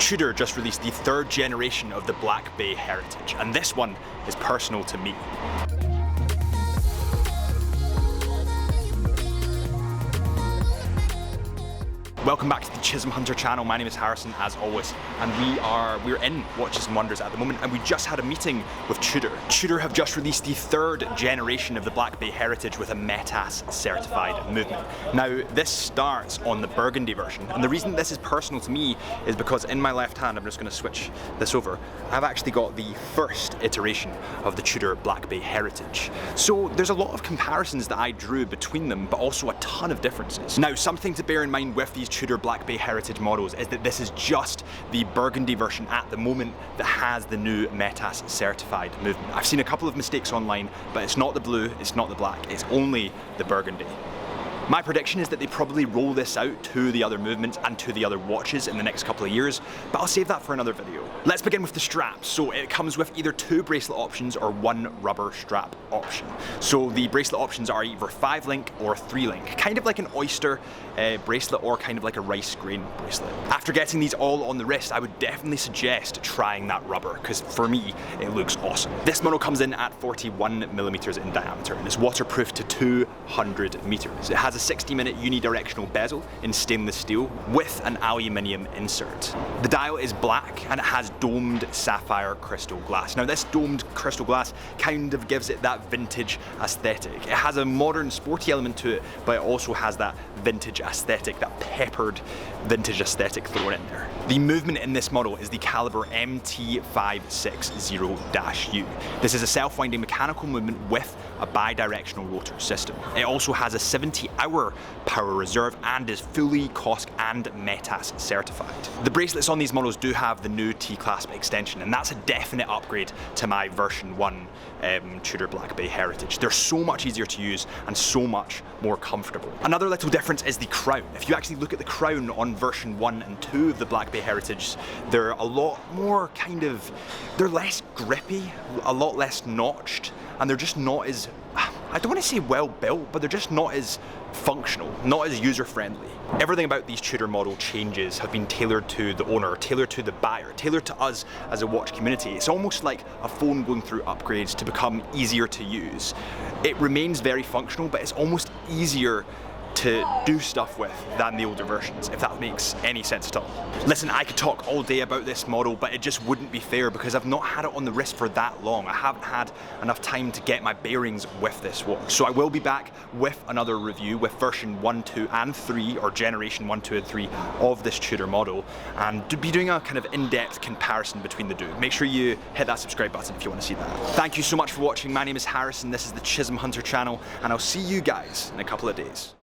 TUDOR just released the 3rd generation of the Black Bay Heritage, and this one is personal to me. Welcome back to the Chisholm Hunter channel. My name is Harrison, as always, and we're in Watches and Wonders at the moment, and we just had a meeting with TUDOR. TUDOR have just released the 3rd generation of the Black Bay Heritage with a METAS certified movement. Now, this starts on the burgundy version, and the reason this is personal to me is because in my left hand, I'm just going to switch this over, I've actually got the 1st iteration of the TUDOR Black Bay Heritage. So there's a lot of comparisons that I drew between them, but also a ton of differences. Now, something to bear in mind with these TUDOR Black Bay Heritage models is that this is just the burgundy version at the moment that has the new METAS certified movement. I've seen a couple of mistakes online, but it's not the blue, it's not the black, it's only the burgundy. My prediction is that they probably roll this out to the other movements and to the other watches in the next couple of years, but I'll save that for another video. Let's begin with the straps. So it comes with either 2 bracelet options or 1 rubber strap option. So the bracelet options are either 5-link or 3-link, kind of like an oyster bracelet or kind of like a rice grain bracelet. After getting these all on the wrist, I would definitely suggest trying that rubber, because for me, it looks awesome. This model comes in at 41mm in diameter and is waterproof to 200 meters. It has a 60-minute unidirectional bezel in stainless steel with an aluminium insert. The dial is black and it has domed sapphire crystal glass. Now, this domed crystal glass kind of gives it that vintage aesthetic. It has a modern sporty element to it, but it also has that vintage aesthetic, that peppered vintage aesthetic thrown in there. The movement in this model is the caliber MT560-U. This is a self-winding mechanical movement with a bi-directional rotor system. It also has a 70-hour power reserve and is fully COSC and METAS certified. The bracelets on these models do have the new T-clasp extension, and that's a definite upgrade to my version 1 TUDOR Black Bay Heritage. They're so much easier to use and so much more comfortable. Another little difference is the crown. If you actually look at the crown on version 1 and 2 of the Black Bay Heritage, they're a lot more they're less grippy, a lot less notched, and they're just not as, I don't want to say well built, but they're just not as functional, not as user friendly. Everything about these TUDOR model changes have been tailored to the owner, tailored to the buyer, tailored to us as a watch community. It's almost like a phone going through upgrades to become easier to use. It remains very functional, but it's almost easier to do stuff with than the older versions, if that makes any sense at all. Listen, I could talk all day about this model, but it just wouldn't be fair because I've not had it on the wrist for that long. I haven't had enough time to get my bearings with this watch. So I will be back with another review with version 1, 2, and 3, or generation 1, 2, and 3 of this TUDOR model, and be doing a kind of in-depth comparison between the two. Make sure you hit that subscribe button if you want to see that. Thank you so much for watching. My name is Harrison, this is the Chisholm Hunter channel, and I'll see you guys in a couple of days.